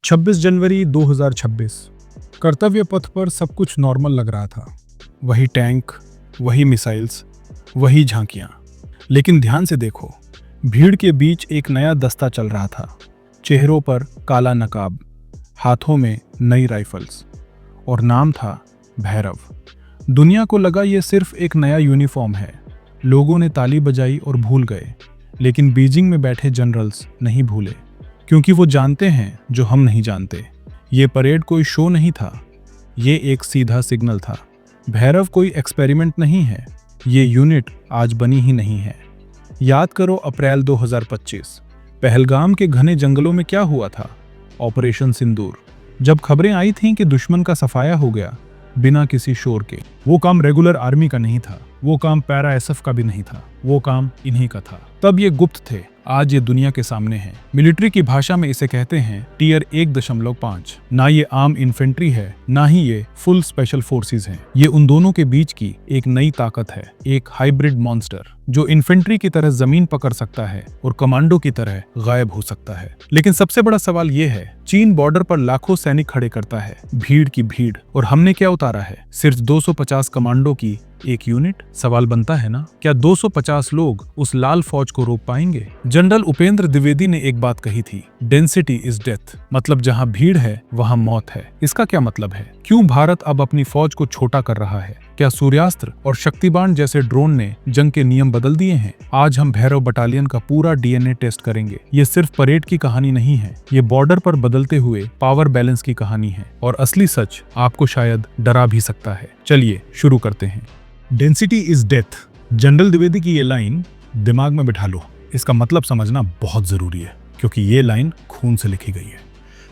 26 जनवरी 2026। कर्तव्य पथ पर सब कुछ नॉर्मल लग रहा था। वही टैंक, वही मिसाइल्स, वही झांकियां। लेकिन ध्यान से देखो, भीड़ के बीच एक नया दस्ता चल रहा था। चेहरों पर काला नकाब, हाथों में नई राइफल्स, और नाम था भैरव। दुनिया को लगा ये सिर्फ एक नया यूनिफॉर्म है। लोगों ने ताली बजाई और भूल गए। लेकिन बीजिंग में बैठे जनरल्स नहीं भूले, क्योंकि वो जानते हैं जो हम नहीं जानते। ये परेड कोई शो नहीं था, ये एक सीधा सिग्नल था। भैरव कोई एक्सपेरिमेंट नहीं है, ये यूनिट आज बनी ही नहीं है। याद करो अप्रैल 2025, पहलगाम के घने जंगलों में क्या हुआ था? ऑपरेशन सिंदूर। जब खबरें आई थीं कि दुश्मन का सफाया हो गया बिना किसी शोर के। वो काम रेगुलर आर्मी का नहीं था, वो काम पैरा एसएफ का भी नहीं था, वो काम इन्हीं का था। तब ये गुप्त थे, आज ये दुनिया के सामने है। मिलिट्री की भाषा में इसे कहते हैं टियर 1.5। ना ये आम इन्फेंट्री है, ना ही ये फुल स्पेशल फोर्सेस हैं। ये उन दोनों के बीच की एक नई ताकत है, एक हाइब्रिड मॉन्स्टर जो इन्फेंट्री की तरह जमीन पकड़ सकता है और कमांडो की तरह गायब हो सकता है। लेकिन सबसे बड़ा सवाल ये है, चीन बॉर्डर पर लाखों सैनिक खड़े करता है, भीड़ की भीड़, और हमने क्या उतारा है? सिर्फ 250 कमांडो की एक यूनिट। सवाल बनता है ना, क्या 250 लोग उस लाल फौज को रोक पाएंगे? जनरल उपेंद्र द्विवेदी ने एक बात कही थी, डेंसिटी इज डेथ। मतलब जहां भीड़ है वहां मौत है। इसका क्या मतलब है? क्यों भारत अब अपनी फौज को छोटा कर रहा है? क्या सूर्यास्त्र और शक्तिबाण जैसे ड्रोन ने जंग के नियम बदल दिए हैं? आज हम भैरव बटालियन का पूरा डीएनए टेस्ट करेंगे। ये सिर्फ परेड की कहानी नहीं है, ये बॉर्डर पर बदलते हुए पावर बैलेंस की कहानी है। और असली सच आपको शायद डरा भी सकता है। चलिए शुरू करते हैं। Density is death. General Dwivedi की ये लाइन दिमाग में बिठा लो। इसका मतलब समझना बहुत जरूरी है, क्योंकि ये लाइन खून से लिखी गई है।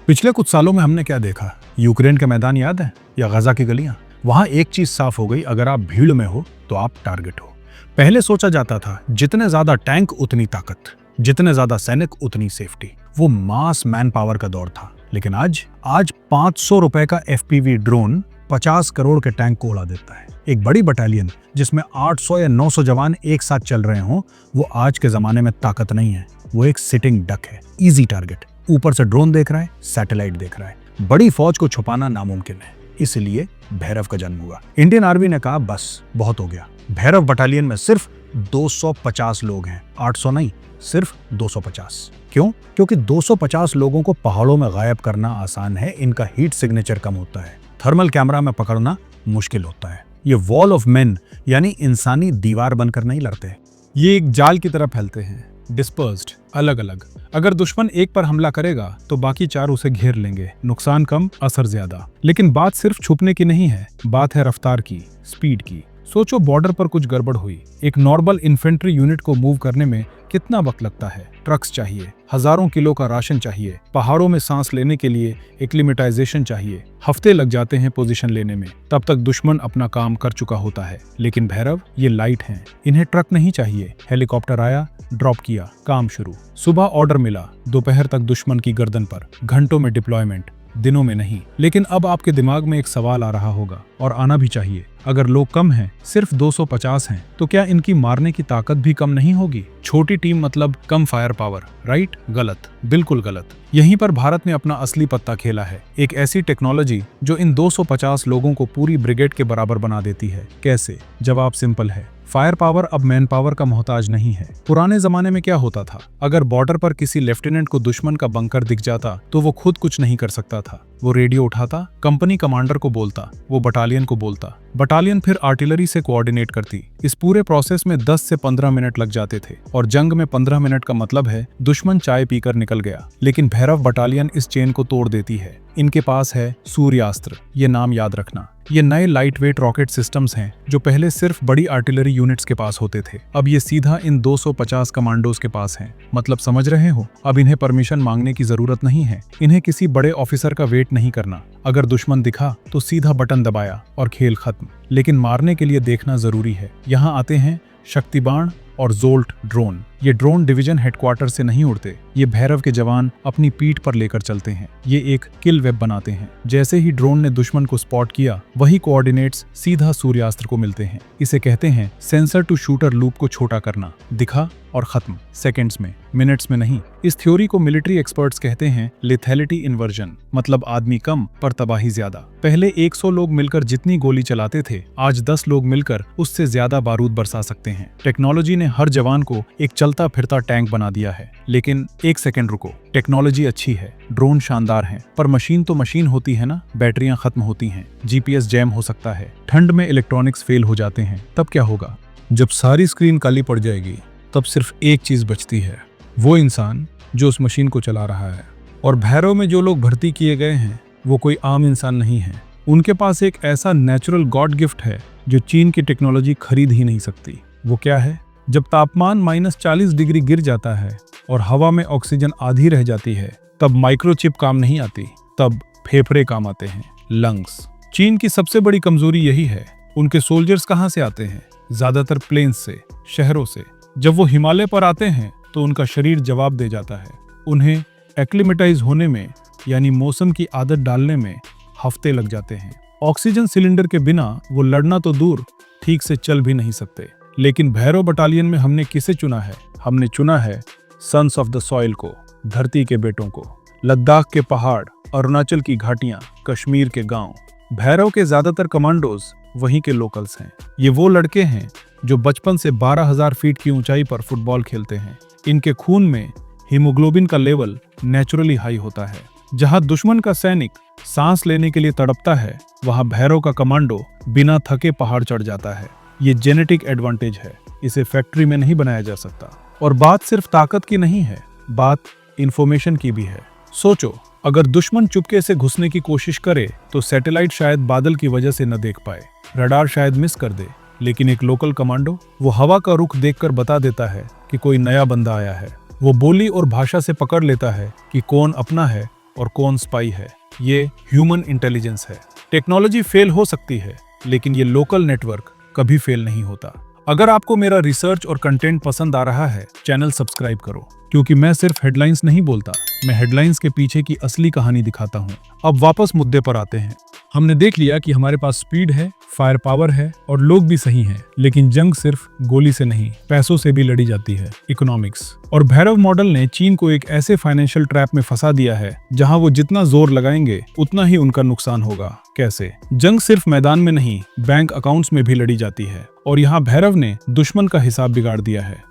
पिछले कुछ सालों में हमने क्या देखा? यूक्रेन का मैदान याद है, या गाजा की गलियां? वहां एक चीज साफ हो गई, अगर आप भीड़ में हो तो आप टारगेट हो। पहले सोचा जाता था जितने ज्यादा टैंक उतनी ताकत, जितने ज्यादा सैनिक उतनी सेफ्टी। वो मास मैन पावर का दौर था। लेकिन आज 500 रुपए का एफपीवी ड्रोन 50 करोड़ के टैंक को उड़ा देता है। एक बड़ी बटालियन जिसमें 800 या 900 जवान एक साथ चल रहे हों, वो आज के जमाने में ताकत नहीं है, वो एक सिटिंग डक है। Easy target. ऊपर से ड्रोन देख रहा है, सैटेलाइट देख रहा है। बड़ी फौज को छुपाना नामुमकिन है, इसलिए भैरव का जन्म हुआ। इंडियन आर्मी ने कहा बस बहुत हो गया। भैरव बटालियन में सिर्फ 250 लोग हैं, 800 नहीं, सिर्फ 250। क्यों? क्योंकि 250 लोगों को पहाड़ों में गायब करना आसान है, इनका हीट सिग्नेचर कम होता है, थर्मल कैमरा में पकड़ना मुश्किल होता है। ये वॉल ऑफ मेन यानी इंसानी दीवार बनकर नहीं लड़ते, ये एक जाल की तरह फैलते हैं, डिस्पर्स्ड, अलग अलग। अगर दुश्मन एक पर हमला करेगा तो बाकी 4 उसे घेर लेंगे। नुकसान कम, असर ज्यादा। लेकिन बात सिर्फ छुपने की नहीं है, बात है रफ्तार की, स्पीड की। सोचो बॉर्डर पर कुछ गड़बड़ हुई, एक नॉर्मल इन्फेंट्री यूनिट को मूव करने में कितना वक्त लगता है? ट्रक्स चाहिए, हजारों किलो का राशन चाहिए, पहाड़ों में सांस लेने के लिए एक्लिमेटाइजेशन चाहिए, हफ्ते लग जाते हैं पोजीशन लेने में। तब तक दुश्मन अपना काम कर चुका होता है। लेकिन भैरव ये लाइट हैं, इन्हें ट्रक नहीं चाहिए। हेलीकॉप्टर आया, ड्रॉप किया, काम शुरू। सुबह ऑर्डर मिला, दोपहर तक दुश्मन की गर्दन पर। घंटों में डिप्लॉयमेंट, दिनों में नहीं। लेकिन अब आपके दिमाग में एक सवाल आ रहा होगा, और आना भी चाहिए। अगर लोग कम हैं, सिर्फ 250 हैं, तो क्या इनकी मारने की ताकत भी कम नहीं होगी? छोटी टीम मतलब कम फायर पावर, राइट? गलत, बिल्कुल गलत। यहीं पर भारत ने अपना असली पत्ता खेला है। एक ऐसी टेक्नोलॉजी जो इन 250 लोगों को पूरी ब्रिगेड के बराबर बना देती है। कैसे? जवाब सिंपल है, फायर पावर अब मैन पावर का मोहताज नहीं है। पुराने जमाने में क्या होता था? अगर बॉर्डर पर किसी लेफ्टिनेंट को दुश्मन का बंकर दिख जाता तो वो खुद कुछ नहीं कर सकता था। वो रेडियो उठाता, कंपनी कमांडर को बोलता, वो बटालियन को बोलता, बटालियन फिर आर्टिलरी से कोऑर्डिनेट करती। इस पूरे प्रोसेस में 10 से 15 मिनट लग जाते थे, और जंग में 15 मिनट का मतलब है दुश्मन चाय पीकर निकल गया। लेकिन भैरव बटालियन इस चेन को तोड़ देती है। इनके पास है सूर्यास्त्र, ये नाम याद रखना। ये नए लाइट वेट रॉकेट सिस्टम्स हैं जो पहले सिर्फ बड़ी आर्टिलरी यूनिट्स के पास होते थे। अब ये सीधा इन 250 कमांडोज के पास हैं। मतलब समझ रहे हो? अब इन्हें परमिशन मांगने की जरूरत नहीं है, इन्हें किसी बड़े ऑफिसर का वेट नहीं करना। अगर दुश्मन दिखा तो सीधा बटन दबाया और खेल खत्म। लेकिन मारने के लिए देखना जरूरी है। यहाँ आते हैं शक्तिबाण और जोल्ट ड्रोन। ये ड्रोन डिवीजन हेडक्वार्टर से नहीं उड़ते, ये भैरव के जवान अपनी पीठ पर लेकर चलते हैं। ये एक किल वेब बनाते हैं। जैसे ही ड्रोन ने दुश्मन को स्पॉट किया, वही कोऑर्डिनेट्स सीधा सूर्यास्त्र को मिलते हैं। इसे कहते हैं सेंसर टू शूटर लूप को छोटा करना। दिखा और खत्म, सेकंड्स में, मिनट्स में नहीं। इस थ्योरी को मिलिट्री एक्सपर्ट्स कहते हैं लेथैलिटी इन्वर्जन, मतलब आदमी कम पर तबाही ज्यादा। पहले 100 लोग मिलकर जितनी गोली चलाते थे, आज 10 लोग मिलकर उससे ज्यादा बारूद बरसा सकते हैं। टेक्नोलॉजी ने हर जवान को एक चलता फिरता टैंक बना दिया है। लेकिन एक सेकंड रुको, टेक्नोलॉजी अच्छी है, ड्रोन शानदार हैं, पर मशीन तो मशीन होती है ना। बैटरियां खत्म होती हैं, जीपीएस जैम हो सकता है, ठंड में इलेक्ट्रॉनिक्स फेल हो जाते हैं, तब क्या होगा? जब सारी स्क्रीन काली पड़ जाएगी, तब सिर्फ एक चीज बचती है, वो इंसान जो उस मशीन को चला रहा है। और भैरव में जो लोग भर्ती किए गए हैं, वो कोई आम इंसान नहीं है। उनके पास एक ऐसा नेचुरल गॉड गिफ्ट है जो चीन की टेक्नोलॉजी खरीद ही नहीं सकती। वो क्या है? जब तापमान -40 डिग्री गिर जाता है और हवा में ऑक्सीजन आधी रह जाती है, तब माइक्रोचिप काम नहीं आती, तब फेफड़े काम आते हैं, लंग्स। चीन की सबसे बड़ी कमजोरी यही है। उनके सोल्जर्स कहाँ से आते हैं? ज्यादातर प्लेन्स से, शहरों से। जब वो हिमालय पर आते हैं तो उनका शरीर जवाब दे जाता है। उन्हें एक्लिमेटाइज होने में, यानी मौसम की आदत डालने में हफ्ते लग जाते हैं। ऑक्सीजन सिलेंडर के बिना वो लड़ना तो दूर, ठीक से चल भी नहीं सकते। लेकिन भैरव बटालियन में हमने किसे चुना है? हमने चुना है सन्स ऑफ द सॉइल को, धरती के बेटों को। लद्दाख के पहाड़, अरुणाचल की घाटियां, कश्मीर के गांव। भैरव के ज्यादातर कमांडोज वहीं के लोकल्स हैं। ये वो लड़के हैं जो बचपन से 12,000 फीट की ऊंचाई पर फुटबॉल खेलते हैं। इनके खून में हीमोग्लोबिन का लेवल नेचुरली हाई होता है। जहां दुश्मन का सैनिक सांस लेने के लिए तड़पता है, वहां भैरव का कमांडो बिना थके पहाड़ चढ़ जाता है। ये जेनेटिक एडवांटेज है, इसे फैक्ट्री में नहीं बनाया जा सकता। और बात सिर्फ ताकत की नहीं है, बात इंफॉर्मेशन की भी है। सोचो, अगर दुश्मन चुपके से घुसने की कोशिश करे तो सैटेलाइट शायद बादल की वजह से न देख पाए, रडार शायद मिस कर दे, लेकिन एक लोकल कमांडो वो हवा का रुख देखकर बता देता है कि कोई नया बंदा आया है। वो बोली और भाषा से पकड़ लेता है कि कौन अपना है और कौन स्पाई है। ये ह्यूमन इंटेलिजेंस है। टेक्नोलॉजी फेल हो सकती है, लेकिन ये लोकल नेटवर्क कभी फेल नहीं होता। अगर आपको मेरा रिसर्च और कंटेंट पसंद आ रहा है, चैनल सब्सक्राइब करो, क्योंकि मैं सिर्फ हेडलाइंस नहीं बोलता, मैं हेडलाइंस के पीछे की असली कहानी दिखाता हूँ। अब वापस मुद्दे पर आते हैं। हमने देख लिया कि हमारे पास स्पीड है, फायर पावर है और लोग भी सही हैं, लेकिन जंग सिर्फ गोली से नहीं, पैसों से भी लड़ी जाती है, इकोनॉमिक्स। और भैरव मॉडल ने चीन को एक ऐसे फाइनेंशियल ट्रैप में फंसा दिया है जहां वो जितना जोर लगाएंगे उतना ही उनका नुकसान होगा। कैसे? जंग सिर्फ मैदान में नहीं, बैंक अकाउंट्स में भी लड़ी जाती है। और यहाँ भैरव ने दुश्मन का हिसाब बिगाड़ दिया है।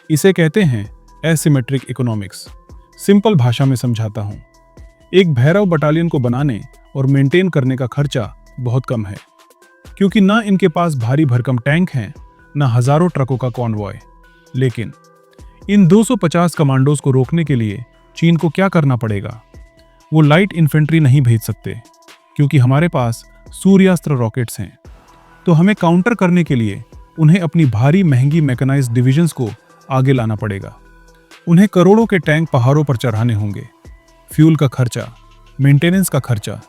इसे कहते हैं एसिमेट्रिक इकोनॉमिक्स। सिंपल भाषा में समझाता हूँ। एक भैरव बटालियन को बनाने और मेंटेन करने का खर्चा बहुत कम है, क्योंकि ना इनके पास भारी भरकम टैंक हैं, ना हजारों ट्रकों का कॉन्वॉय। लेकिन इन 250 कमांडोज को रोकने के लिए चीन को क्या करना पड़ेगा? वो लाइट इन्फेंट्री नहीं भेज सकते, क्योंकि हमारे पास सूर्यास्त्र रॉकेट्स हैं। तो हमें काउंटर करने के लिए उन्हें अपनी भारी महंगी मैकेनाइज्ड डिविजन्स को आगे लाना पड़ेगा। उन्हें करोड़ों के टैंक पहाड़ों पर चढ़ाने होंगे। फ्यूल का खर्चा, मेंटेनेंस का खर्चा,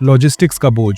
लॉजिस्टिक्स का बोझ।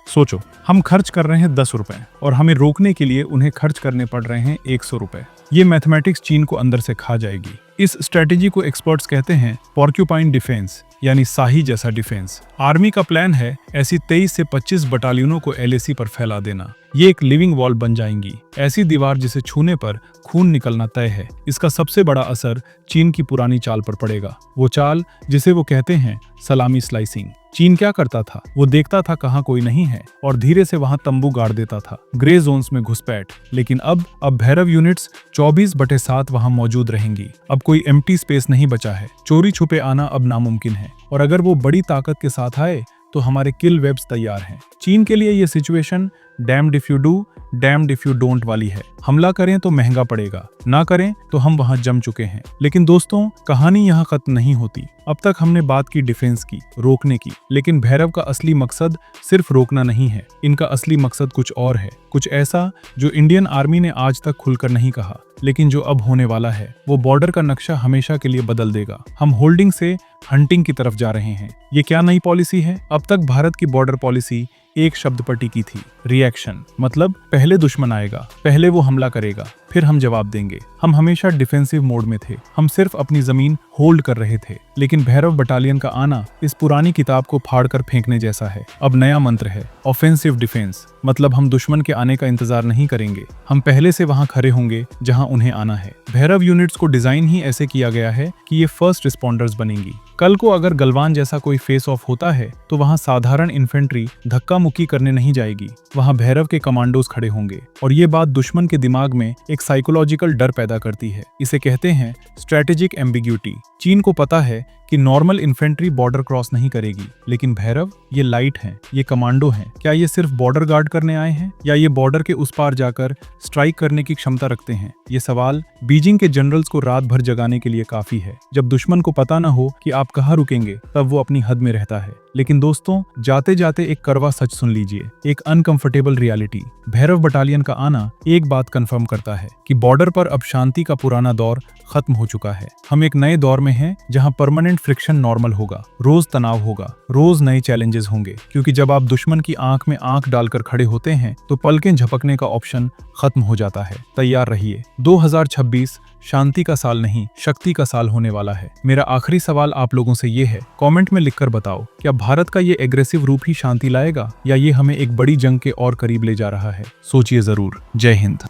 सोचो, हम खर्च कर रहे हैं 10 रुपए और हमें रोकने के लिए उन्हें खर्च करने पड़ रहे हैं 100 रुपए। ये मैथमेटिक्स चीन को अंदर से खा जाएगी। इस स्ट्रेटेजी को एक्सपर्ट्स कहते हैं पॉर्क्यूपाइन डिफेंस, यानी शाही जैसा डिफेंस। आर्मी का प्लान है ऐसी 23 से 25 बटालियनों को एलएसी पर फैला देना। ये एक लिविंग वॉल बन जाएंगी, ऐसी दीवार जिसे छूने पर खून निकलना तय है। इसका सबसे बड़ा असर चीन की पुरानी चाल पर पड़ेगा, वो चाल जिसे वो कहते हैं सलामी स्लाइसिंग। चीन क्या करता था? वो देखता था कहाँ कोई नहीं है और धीरे से वहां तंबू गाड़ देता था, ग्रे जोन्स में घुसपैठ। लेकिन अब भैरव यूनिट्स 24/7 वहां मौजूद रहेंगी। अब कोई एम्प्टी स्पेस नहीं बचा है। चोरी छुपे आना अब नामुमकिन है। और अगर वो बड़ी ताकत के साथ आए तो हमारे किल वेब्स तैयार हैं। चीन के लिए ये situation damned if you do, damned if you don't वाली है। हमला करें तो महंगा पड़ेगा, ना करें तो हम वहां जम चुके हैं। लेकिन दोस्तों, कहानी यहाँ खत्म नहीं होती। अब तक हमने बात की डिफेंस की, रोकने की, लेकिन भैरव का असली मकसद सिर्फ रोकना नहीं है। इनका असली मकसद कुछ और है, कुछ ऐसा जो इंडियन आर्मी ने आज तक खुलकर नहीं कहा, लेकिन जो अब होने वाला है। वो बॉर्डर का नक्शा हमेशा के लिए बदल देगा। हम होल्डिंग से हंटिंग की तरफ जा रहे हैं। ये क्या नई पॉलिसी है? अब तक भारत की बॉर्डर पॉलिसी एक शब्द पर टिकी थी, रिएक्शन। मतलब पहले दुश्मन आएगा, पहले वो हमला करेगा, फिर हम जवाब देंगे। हम हमेशा डिफेंसिव मोड में थे, हम सिर्फ अपनी जमीन होल्ड कर रहे थे। लेकिन भैरव बटालियन का आना इस पुरानी किताब को फाड़कर फेंकने जैसा है। अब नया मंत्र है ऑफेंसिव डिफेंस, मतलब हम दुश्मन के आने का इंतजार नहीं करेंगे, हम पहले से वहां खड़े होंगे जहां उन्हें आना है। भैरव यूनिट्स को डिजाइन ही ऐसे किया गया है कि ये फर्स्ट रिस्पॉन्डर्स बनेंगी। कल को अगर गलवान जैसा कोई फेस ऑफ होता है तो वहां साधारण इन्फेंट्री धक्का मुक्की करने नहीं जाएगी, वहां भैरव के कमांडोज खड़े होंगे। और ये बात दुश्मन के दिमाग में एक साइकोलॉजिकल डर पैदा करती है। इसे कहते हैं स्ट्रेटेजिक एम्बिग्यूटी। चीन को पता है कि नॉर्मल इन्फेंट्री बॉर्डर क्रॉस नहीं करेगी, लेकिन भैरव ये लाइट हैं, ये कमांडो हैं। क्या ये सिर्फ बॉर्डर गार्ड करने आए हैं या ये बॉर्डर के उस पार जाकर स्ट्राइक करने की क्षमता रखते हैं? ये सवाल बीजिंग के जनरल्स को रात भर जगाने के लिए काफी है। जब दुश्मन को पता न हो कि आप कहाँ रुकेंगे, तब वो अपनी हद में रहता है। लेकिन दोस्तों, जाते जाते एक कड़वा सच सुन लीजिए, एक अनकंफर्टेबल रियलिटी। भैरव बटालियन का आना एक बात कंफर्म करता है कि बॉर्डर पर अब शांति का पुराना दौर खत्म हो चुका है। हम एक नए दौर में हैं जहां परमानेंट फ्रिक्शन नॉर्मल होगा, रोज तनाव होगा, रोज नए चैलेंजेस होंगे। क्योंकि जब आप दुश्मन की आंख में आंख डालकर खड़े होते हैं तो पलकें झपकने का ऑप्शन खत्म हो जाता है। तैयार रहिए, 2026 शांति का साल नहीं, शक्ति का साल होने वाला है। मेरा आखिरी सवाल आप लोगों से ये है, कमेंट में लिखकर बताओ, क्या भारत का ये एग्रेसिव रूप ही शांति लाएगा या ये हमें एक बड़ी जंग के और करीब ले जा रहा है? सोचिए जरूर। जय हिंद।